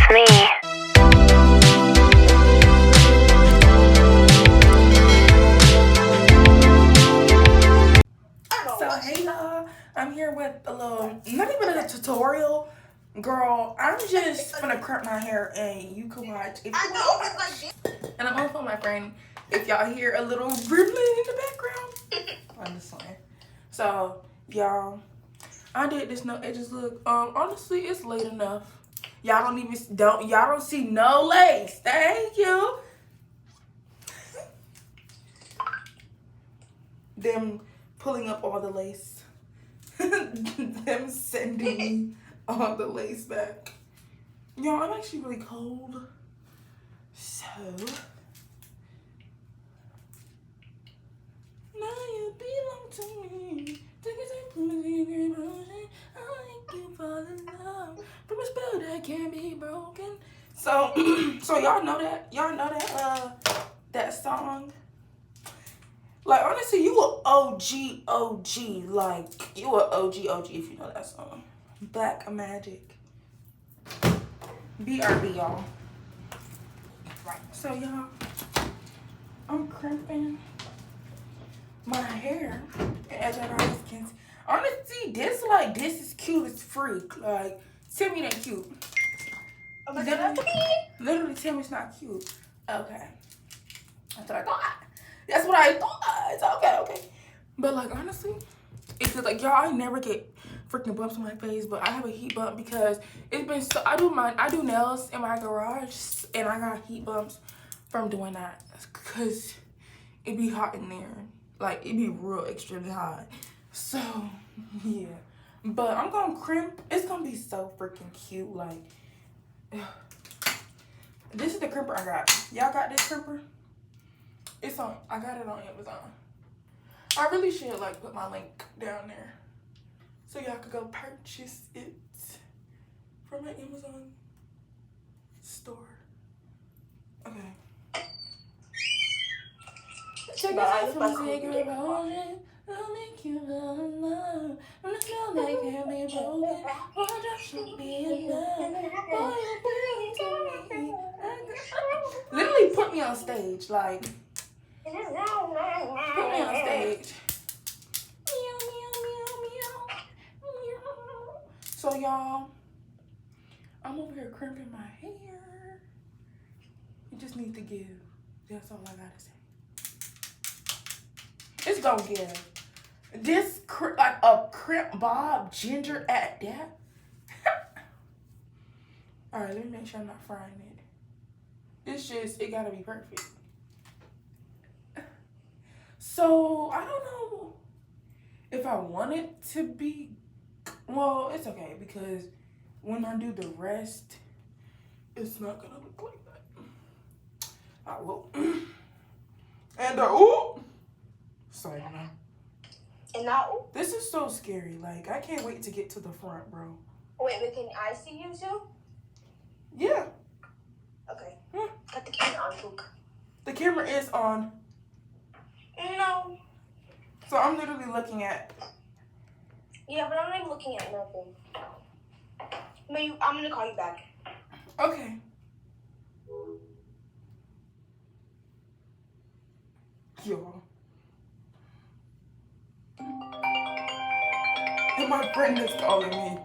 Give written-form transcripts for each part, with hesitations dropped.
It's me. So hey y'all, I'm here with a little, not even a tutorial. Girl, I'm just gonna crimp my hair and you can watch if you want. And I'm on with my friend. If y'all hear a little rippling in the background, I'm just saying. So y'all, I did this no edges look. Honestly, it's late enough. Y'all don't see no lace. Thank you. Them pulling up all the lace. Them sending me all the lace back. Y'all, I'm actually really cold. So now you belong to me. Take it from a secret ocean. I make you fall in love from a spell that can't be broken. So so y'all know that? Y'all know that song? Like, honestly, you a OG. Like, you a OG if you know that song. Black Magic. BRB, y'all. Right. So, y'all, I'm crimping my hair. As I guys can see. Honestly, this is cute as freak. Like, tell me that cute. Literally tell me it's not cute. Okay. That's what I thought. That's what I thought. It's okay. But like, honestly, it's just like, y'all, I never get freaking bumps on my face, but I have a heat bump because it's been so, I do nails in my garage and I got heat bumps from doing that because it be hot in there. Like, it be real extremely hot. So yeah, but I'm gonna crimp. It's gonna be so freaking cute. Like, this is the crimper I got. Y'all got this crimper? I got it on Amazon. I really should like put my link down there so y'all could go purchase it from my Amazon store. Okay. Check it out from a cigarette rolling. I'll make you fall in love. When the smell that can't be broken. One drop should be enough. Boy, you bring to me. Literally put me on stage, like. Put me on stage. So y'all, I'm over here crimping my hair. You just need to give. That's all I gotta say. It's gonna give. This like a crimp bob ginger at that. All right, let me make sure I'm not frying it. It gotta be perfect. So, I don't know if I want it to be, well, it's okay because when I do the rest, it's not gonna look like that. I will. And ooh. Sorry, man. And now, this is so scary. Like, I can't wait to get to the front, bro. Wait, but can I see you too? Yeah. Okay. Got the camera on, Luke. The camera is on. No. So I'm literally looking at. Yeah, but I'm not looking at nothing. I'm gonna call you back. Okay. Y'all. And my friend is calling me.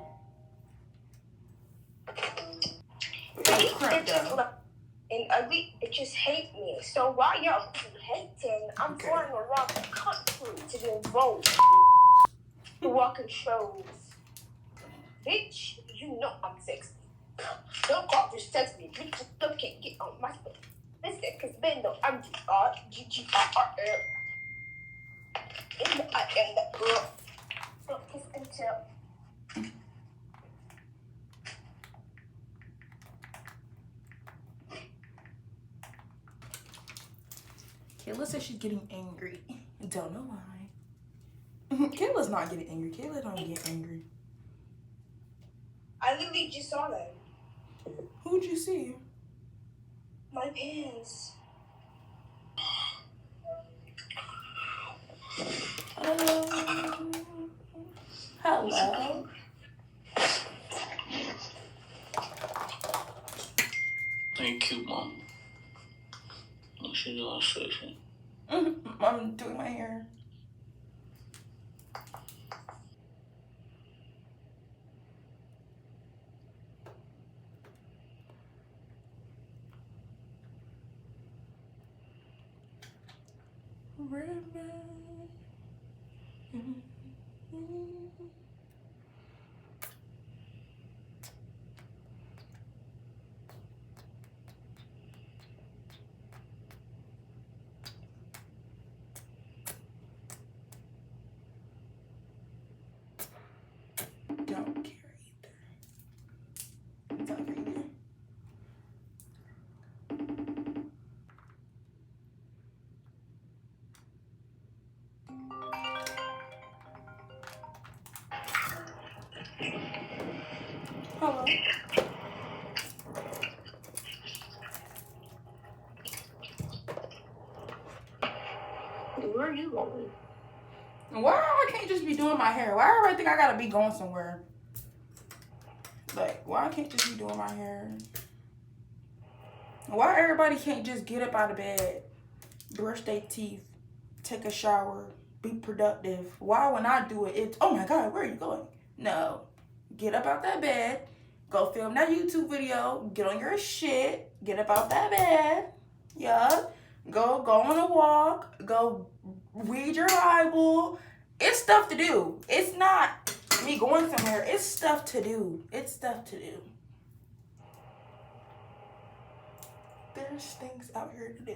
And ugly, it just hate me. So while y'all hating, I'm flying around the country to be involved to walking shows. Bitch, you know I'm sexy. Don't call just text me. Bitch, you still can't get on my stuff. Listen, cause Ben know I'm GRGGRRL. And I am that girl. Don't kiss and tell. Kayla says she's getting angry. Don't know why. Kayla's not getting angry. Kayla don't get angry. I literally just saw that. Who'd you see? My pants. Hello. Thank you, Mom. What you doing, sissy? I'm doing my hair. Don't care either. It's over here. Hello. Where are you going? Why I can't just be doing my hair? Why everybody think I gotta be going somewhere? Like, why I can't just be doing my hair? Why everybody can't just get up out of bed, brush their teeth, take a shower, be productive? Why when I do it, it's, oh my God, where are you going? No. Get up out that bed, go film that YouTube video, get on your shit, get up out that bed, yup. Go on a walk, go read your Bible. It's stuff to do. It's not me going somewhere. It's stuff to do. It's stuff to do. There's things out here to do.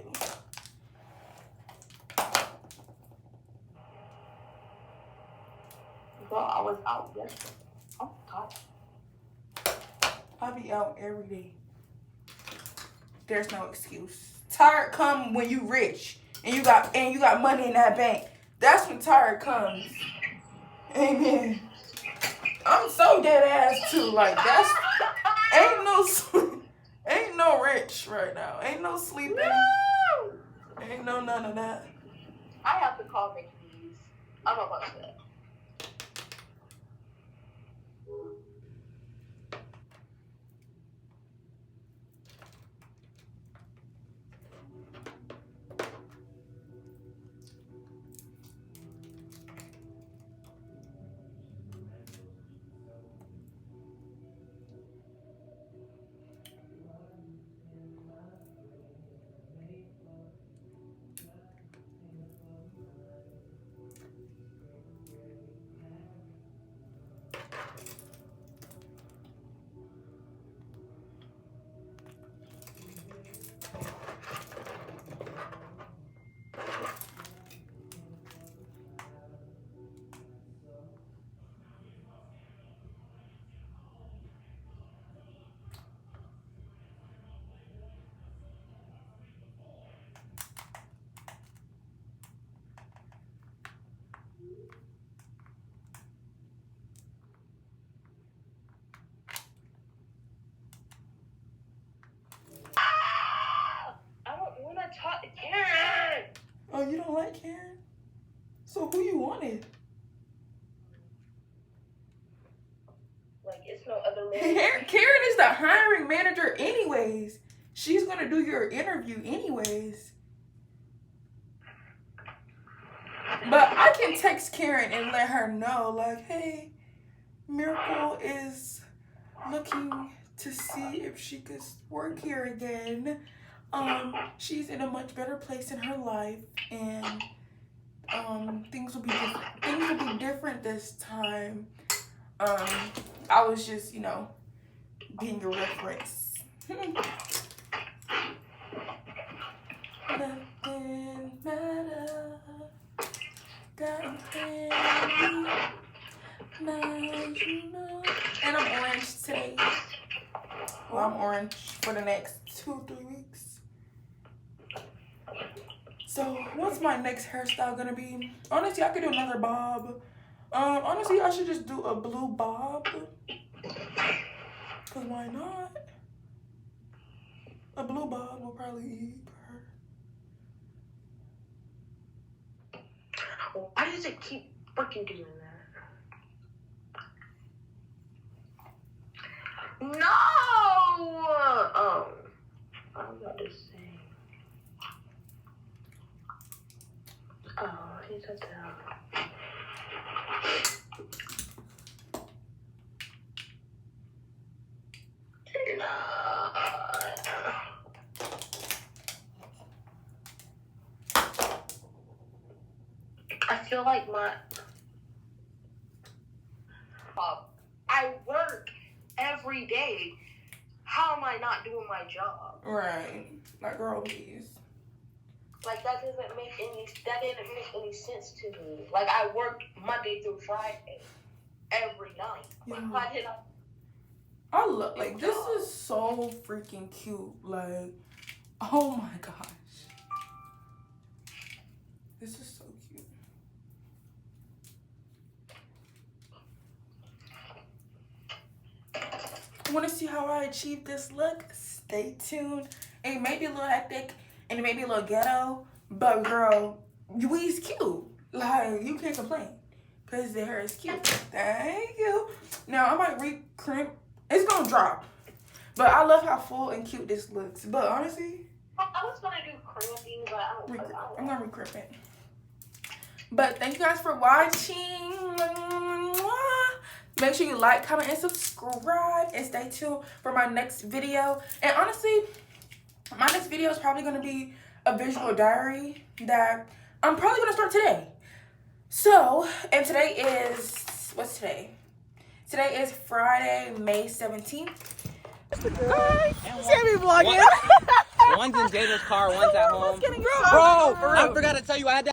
Well, I was out yesterday. Oh God. I be out every day. There's no excuse. Tired come when you rich and you got money in that bank. That's when tired comes. Amen. I'm so dead ass too. Like that's ain't no rich right now. Ain't no sleeping. No! Ain't no none of that. I have to call McDee's. I'm about that. Talk to Karen. Oh, you don't like Karen? So who you wanted? Like it's no other lady. Karen is the hiring manager anyways. She's gonna do your interview anyways. But I can text Karen and let her know, like, hey, Miracle is looking to see if she could work here again. She's in a much better place in her life, and things will be different. Things will be different this time. I was just, being a reference. Nothing matters. And I'm orange today. Well, I'm orange for the next 2-3 weeks. So, what's my next hairstyle gonna be? Honestly, I could do another bob. Honestly, I should just do a blue bob. Cause why not? A blue bob will probably be better. Why does it keep freaking doing that? No! cut down. I feel like I work every day. How am I not doing my job? Right. Like, girl, please. Like, that didn't make any sense to me. Like, I worked Monday through Friday every night. Like, Yeah. why did I love, like, this is so freaking cute. Like, oh my gosh. This is so cute. Want to see how I achieve this look? Stay tuned. It may be a little hectic and it may be a little ghetto, but girl, we's cute. Like, you can't complain because the hair is cute. Thank you. Now I might re-crimp. It's gonna drop, but I love how full and cute this looks. But honestly, I was gonna do crimping, but I'm gonna re-crimp it. But thank you guys for watching. Make sure you like, comment, and subscribe. And stay tuned for my next video. And honestly, my next video is probably going to be a visual diary that I'm probably going to start today. So, and today is, what's today? Today is Friday, May 17th. Hi. Sammy vlogging. One's in Jada's car, one's at home. Bro, I forgot to tell you I had that.